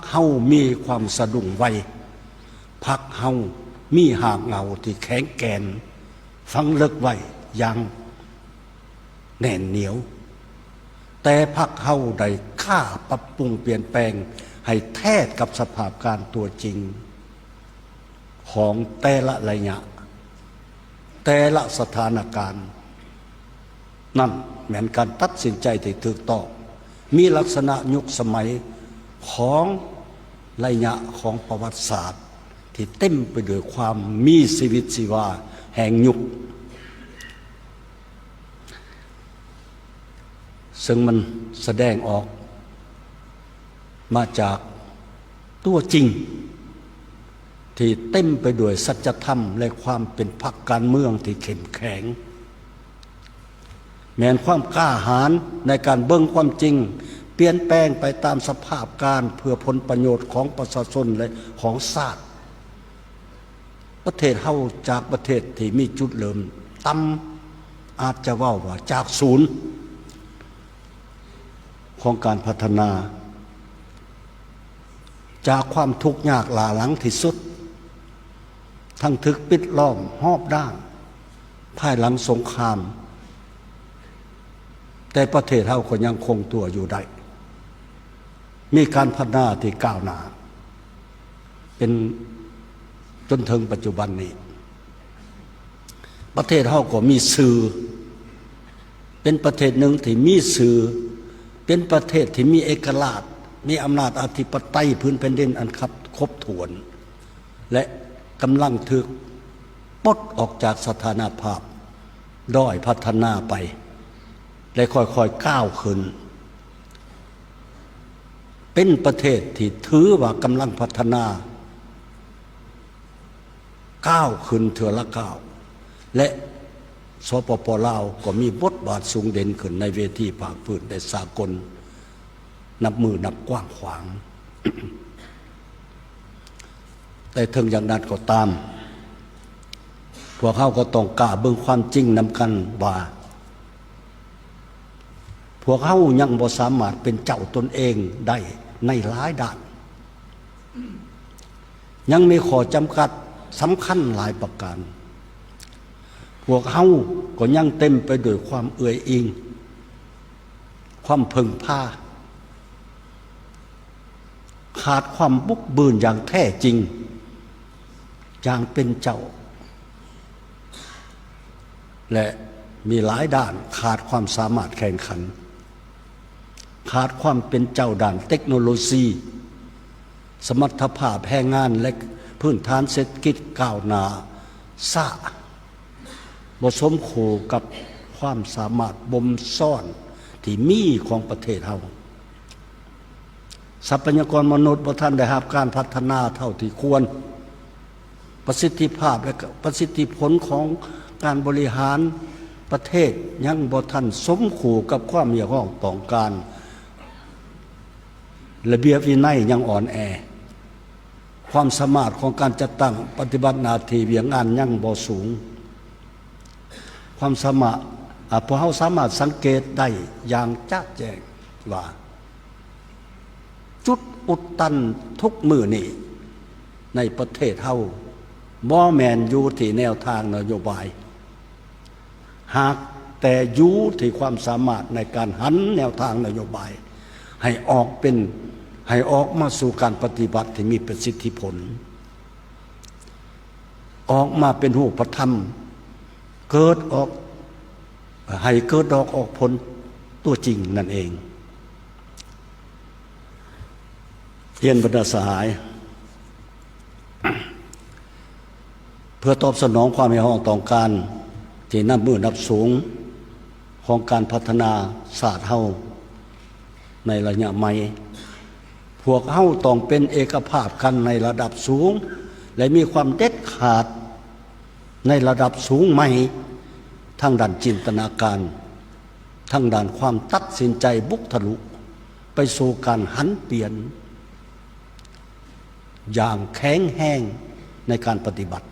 เฮามีความสะดุ้งไวพรรคเฮามีหากเหงาที่แข็งแกร่งฝังลึกไว้อย่างแน่นเหนียวแต่พรรคเฮาได้ค่าปรับปรุงเปลี่ยนแปลงให้แท้กับสภาพการตัวจริงของแต่ละระยะแต่ละสถานการณ์นั่นเหมือนการตัดสินใจที่ถูกต้องมีลักษณะยุคสมัยของระยะของประวัติศาสตร์ที่เต็มไปด้วยความมีชีวิตชีวาแห่งยุคซึ่งมันแสดงออกมาจากตัวจริงที่เต็มไปด้วยสัจธรรมและความเป็นพรรคการเมืองที่เข้มแข็งแม้นความกล้าหาญในการเบิ่งความจริงเปลี่ยนแปลงไปตามสภาพการเพื่อผลประโยชน์ของประชาชนและของชาติประเทศเฮาจากประเทศที่มีจุดเริ่มต่ำอาจจะว่าจากศูนย์ของการพัฒนาจากความทุกข์ยากลาหลังที่สุดทั้งถึกปิดล้อมหอบด้านภายหลังสงครามแต่ประเทศเฮาก็ยังคงตัวอยู่ได้มีการพัฒนาที่ก้าวหน้าเป็นจนถึงปัจจุบันนี้ประเทศเฮาก็มีสื่อเป็นประเทศหนึ่งที่มีสื่อเป็นประเทศที่มีเอกราชมีอำนาจอธิปไตยพื้นแผ่นดินอันครบถ้วนและกำลังถูกปลดออกจากสถานภาพด้อยพัฒนาไปและค่อยๆก้าวขึ้นเป็นประเทศที่ถือว่ากำลังพัฒนาก้าวขึ้นเถื่อละก้าวและสปป.ลาวก็มีบทบาทสูงเด่นขึ้นในเวทีภาคพื้นในสากลนับมือนับกว้างขวาง แต่ถึงอย่างนั้นก็ตามพวกเขาก็ต้องกล้าเบิ่งความจริงนำกันว่าพวกเขายังบ่สามารถเป็นเจ้าตนเองได้ในหลายด้านยังมีข้อจำกัดสำคัญหลายประการพวกเขาก็ยังเต็มไปด้วยความเอื่อยอิงความพึงพาขาดความบุกบืนอย่างแท้จริงอย่างเป็นเจ้าและมีหลายด้านขาดความสามารถแข่งขันขาดความเป็นเจ้าด้านเทคโนโลยีสมรรถภาพแรงงานและพื้นฐานเศรษฐกิจก้าวหน้าซ่าบ่สมคู่กับความสามารถบ่มซ่อนที่มีของประเทศเฮาทรัพยากรมนุษย์บ่ทันได้รับการพัฒนาเท่าที่ควรประสิทธิภาพและประสิทธิผลของการบริหารประเทศยังบ่ทันสมคู่กับความเรียกร้องต้องการระเบียบวินัยยังอ่อนแอความสามารถของการจัดตั้งปฏิบัติหน้าที่เวียงงานยังบ่สูงความสามารถพวกเราสามารถสังเกตได้อย่างชัดแจ้งว่าจุดอุดตันทุกมือนี้ในประเทศเฮาบ่แม่นอยู่ที่แนวทางนโยบายหากแต่อยู่ที่ความสามารถในการหันแนวทางนโยบายให้ออกมาสู่การปฏิบัติที่มีประสิทธิผลออกมาเป็นรูปธรรมเกิดออกให้เกิดดอกออกผลตัวจริงนั่นเองเรียนบรรดาสหายเพื่อตอบสนองความเรียกร้องต้องการที่นับมือนับสูงของการพัฒนาศาสตร์เฮาในระยะใหม่พวกเฮาต้องเป็นเอกภาพกันในระดับสูงและมีความเด็ดขาดในระดับสูงใหม่ทั้งด้านจินตนาการทั้งด้านความตัดสินใจบุกทะลุไปสู่การหันเปลี่ยนอย่างแข็งแห้งในการปฏิบัติ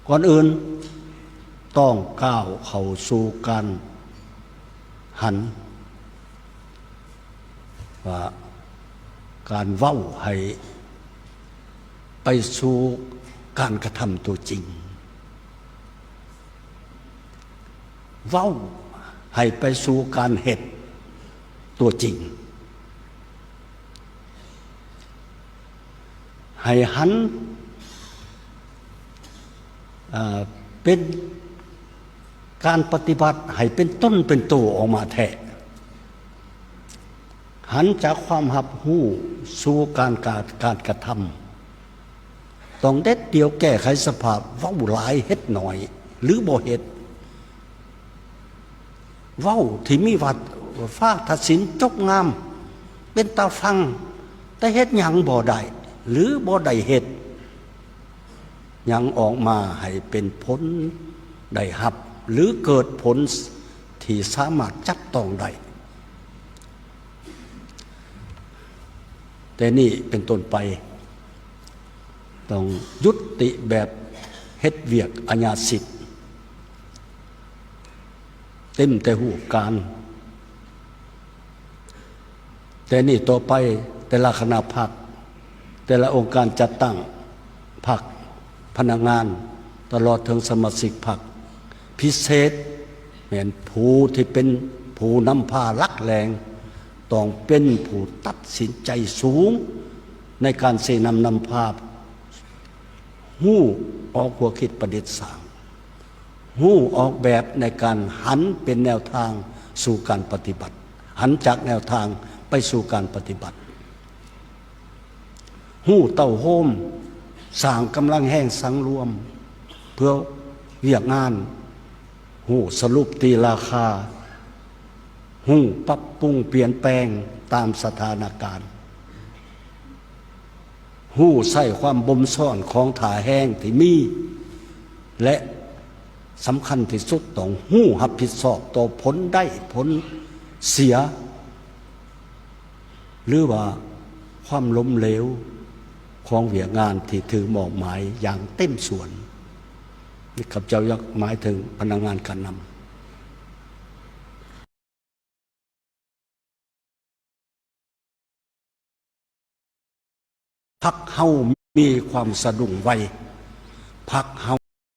ก่อนอื่นต้องก้าวเข้าสู่การหันว่า การเว้าให้ไปสู่การกระทำตัวจริงเว้าให้ไปสู่การเฮ็ดตัวจริงให้หันเป็นการปฏิบัติให้เป็นต้นเป็นโตออกมาแท้หันจากความหับหู้สู่การกระทำต้องเด็ดเดียวแก้ไขสภาพเว้าหลายเฮ็ดหน่อยหรือบ่เฮ็ดเว้าที่มีวัดฟ้าทัดสินจบงามเป็นตาฟังแต่เฮ็ดหยังบ่ได้หรือบ่ได้เฮ็ดหยังออกมาให้เป็นผลได้รับหรือเกิดผลที่สามารถจับต้องได้แต่นี่เป็นต้นไปต้องยุติแบบเฮ็ดเวียกอัญญาสิทธิ์เต็มแต่หูการแต่นี่ต่อไปแต่ละคณะพรรคแต่ละองค์การจัดตั้งพรรคพนักงานตลอดถึงสมาชิกพรรคพิเศษแม่นผู้ที่เป็นผู้นำพาลักแรงต้องเป็นผู้ตัดสินใจสูงในการเสนำพาหู้ออกหัวคิดประดิษฐ์สร้างหู้ออกแบบในการหันเป็นแนวทางสู่การปฏิบัติหันจากแนวทางไปสู่การปฏิบัติหู้เต้าโฮมสร้างกำลังแห่งสังรวมเพื่อเวียกงานหู้สรุปตีราคาหู้ปรับปรุงเปลี่ยนแปลงตามสถานการณ์หู้ใส่ความบ่มซ่อนของถ่าแห้งที่มีและสำคัญที่สุดต้องหู้รับผิดชอบต่อผลได้ผลเสียหรือว่าความล้มเหลวของเวียกงานที่ถือมอบหมายอย่างเต็มส่วนนี่ข้าพเจ้าอยากหมายถึงพนักงานการนำพรรคเฮามีความสะดุ้งไวพรรคเฮา